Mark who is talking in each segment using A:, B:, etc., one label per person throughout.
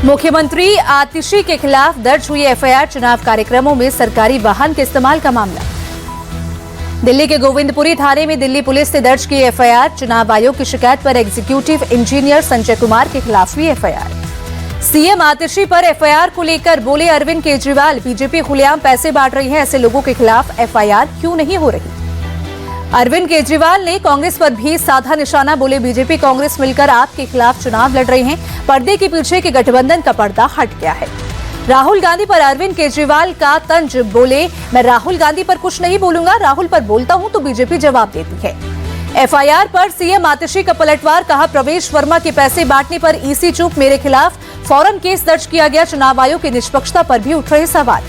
A: मुख्यमंत्री आतिशी के खिलाफ दर्ज हुई एफआईआर चुनाव कार्यक्रमों में सरकारी वाहन के इस्तेमाल का मामला। दिल्ली के गोविंदपुरी थाने में दिल्ली पुलिस ने दर्ज की एफआईआर। चुनाव आयोग की शिकायत पर एग्जीक्यूटिव इंजीनियर संजय कुमार के खिलाफ हुई एफआईआर। सीएम आतिशी पर एफआईआर को लेकर बोले अरविंद केजरीवाल, बीजेपी खुलेआम पैसे बांट रही है, ऐसे लोगों के खिलाफ एफआईआर क्यों नहीं हो रही। अरविंद केजरीवाल ने कांग्रेस पर भी साधा निशाना। बोले बीजेपी कांग्रेस मिलकर आपके खिलाफ चुनाव लड़ रही हैं, पर्दे के पीछे के गठबंधन का पर्दा हट गया है। राहुल गांधी पर अरविंद केजरीवाल का तंज। बोले मैं राहुल गांधी पर कुछ नहीं बोलूंगा, राहुल पर बोलता हूं तो बीजेपी जवाब देती है। एफआईआर पर सीएम आतिशी का पलटवार। कहा प्रवेश वर्मा के पैसे बांटने पर ईसी चुप, मेरे खिलाफ फौरन केस दर्ज किया गया। चुनाव आयोग की निष्पक्षता पर भी उठ रहे सवाल।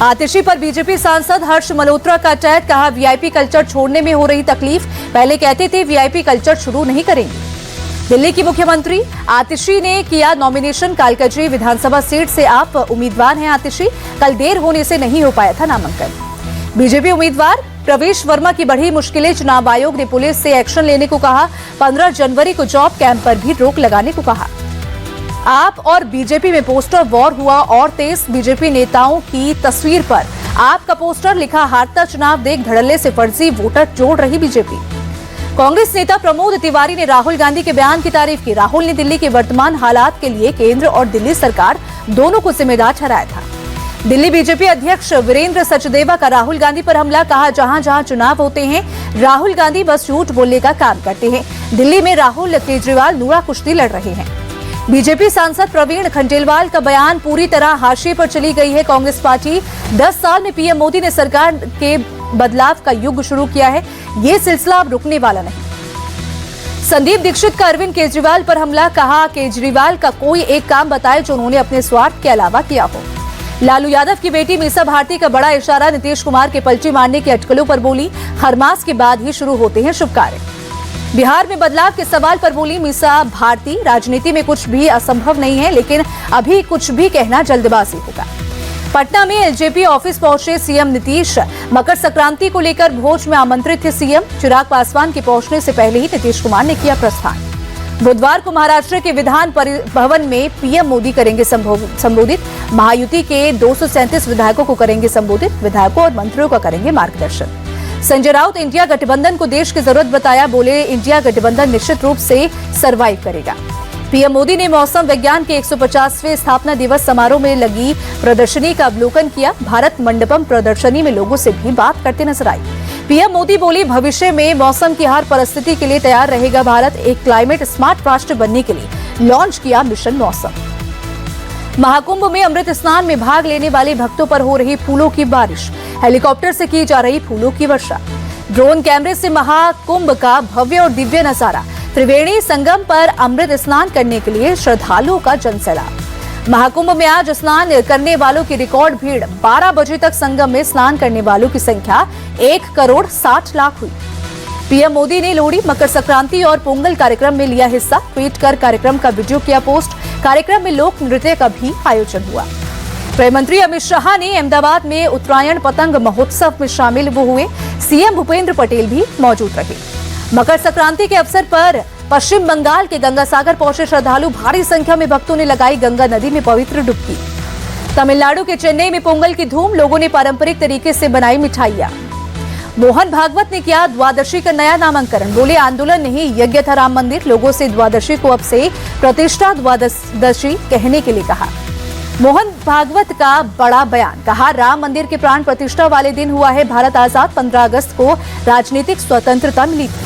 A: आतिशी पर बीजेपी सांसद हर्ष मल्होत्रा का अटैक। कहा वीआईपी कल्चर छोड़ने में हो रही तकलीफ, पहले कहते थे वीआईपी कल्चर शुरू नहीं करेंगे। दिल्ली की मुख्यमंत्री आतिशी ने किया नॉमिनेशन। कालकाजी विधानसभा सीट से आप उम्मीदवार हैं आतिशी, कल देर होने से नहीं हो पाया था नामांकन। बीजेपी उम्मीदवार प्रवेश वर्मा की बढ़ी मुश्किलें। चुनाव आयोग ने पुलिस से एक्शन लेने को कहा। 15 जनवरी को जॉब कैंप पर भी रोक लगाने को कहा। आप और बीजेपी में पोस्टर वॉर हुआ और तेज। बीजेपी नेताओं की तस्वीर पर आपका पोस्टर लिखा, हारता चुनाव देख धड़ल्ले से फर्जी वोटर जोड़ रही बीजेपी। कांग्रेस नेता प्रमोद तिवारी ने राहुल गांधी के बयान की तारीफ की। राहुल ने दिल्ली के वर्तमान हालात के लिए केंद्र और दिल्ली सरकार दोनों को जिम्मेदार ठहराया था। दिल्ली बीजेपी अध्यक्ष वीरेंद्र सचदेवा का राहुल गांधी पर हमला। कहा जहां जहां चुनाव होते हैं राहुल गांधी बस झूठ बोलने का काम करते हैं। दिल्ली में राहुल केजरीवाल नूरा कुश्ती लड़ रहे हैं। बीजेपी सांसद प्रवीण खंडेलवाल का बयान। पूरी तरह हाशिए पर चली गई है कांग्रेस पार्टी। 10 साल में पीएम मोदी ने सरकार के बदलाव का युग शुरू किया है, ये सिलसिला अब रुकने वाला नहीं। संदीप दीक्षित का अरविंद केजरीवाल पर हमला। कहा केजरीवाल का कोई एक काम बताए जो उन्होंने अपने स्वार्थ के अलावा किया हो। लालू यादव की बेटी मीसा भारती का बड़ा इशारा। नीतीश कुमार के पलटी मारने की अटकलों पर बोली, हर मास के बाद ही शुरू होते हैं शुभ कार्य। बिहार में बदलाव के सवाल पर बोली मीसा भारती, राजनीति में कुछ भी असंभव नहीं है, लेकिन अभी कुछ भी कहना जल्दबाजी होगा। पटना में एलजेपी ऑफिस पहुंचे सीएम नीतीश। मकर संक्रांति को लेकर भोज में आमंत्रित थे सीएम। चिराग पासवान के पहुंचने से पहले ही नीतीश कुमार ने किया प्रस्थान। बुधवार को महाराष्ट्र के विधान भवन में पीएम मोदी करेंगे संबोधित। महायुति के 237 विधायकों को करेंगे संबोधित। विधायकों और मंत्रियों का करेंगे मार्गदर्शन। संजय राउत इंडिया गठबंधन को देश की जरूरत बताया। बोले इंडिया गठबंधन निश्चित रूप से सरवाइव करेगा। पीएम मोदी ने मौसम विज्ञान के 150वें स्थापना दिवस समारोह में लगी प्रदर्शनी का अवलोकन किया। भारत मंडपम प्रदर्शनी में लोगों से भी बात करते नजर आई। पीएम मोदी बोली भविष्य में मौसम की हर परिस्थिति के लिए तैयार रहेगा भारत। एक क्लाइमेट स्मार्ट राष्ट्र बनने के लिए लॉन्च किया मिशन मौसम। महाकुंभ में अमृत स्नान में भाग लेने वाले भक्तों पर हो रही फूलों की बारिश। हेलीकॉप्टर से की जा रही फूलों की वर्षा। ड्रोन कैमरे से महाकुंभ का भव्य और दिव्य नजारा। त्रिवेणी संगम पर अमृत स्नान करने के लिए श्रद्धालुओं का जनसैलाब। महाकुंभ में आज स्नान करने वालों की रिकॉर्ड भीड़। 12 बजे तक संगम में स्नान करने वालों की संख्या 1,60,00,000 हुई। पीएम मोदी ने लोहड़ी, मकर संक्रांति और पोंगल कार्यक्रम में लिया हिस्सा। ट्वीट कर कार्यक्रम का वीडियो किया पोस्ट। कार्यक्रम में लोक नृत्य का भी आयोजन हुआ। गृह मंत्री अमित शाह ने अहमदाबाद में उत्तरायण पतंग महोत्सव में शामिल हुए। सीएम भूपेंद्र पटेल भी मौजूद रहे। मकर संक्रांति के अवसर पर पश्चिम बंगाल के गंगा सागर पहुंचे श्रद्धालु। भारी संख्या में भक्तों ने लगाई गंगा नदी में पवित्र डुबकी। तमिलनाडु के चेन्नई में पोंगल की धूम। लोगों ने पारंपरिक तरीके से बनाई मिठाइयां। मोहन भागवत ने किया द्वादशी का नया नामांकन। बोले आंदोलन नहीं, यज्ञ था राम मंदिर। लोगों से द्वादशी को अब से प्रतिष्ठा द्वादशी कहने के लिए कहा। मोहन भागवत का बड़ा बयान। कहा राम मंदिर के प्राण प्रतिष्ठा वाले दिन हुआ है भारत आजाद। 15 अगस्त को राजनीतिक स्वतंत्रता मिली थी।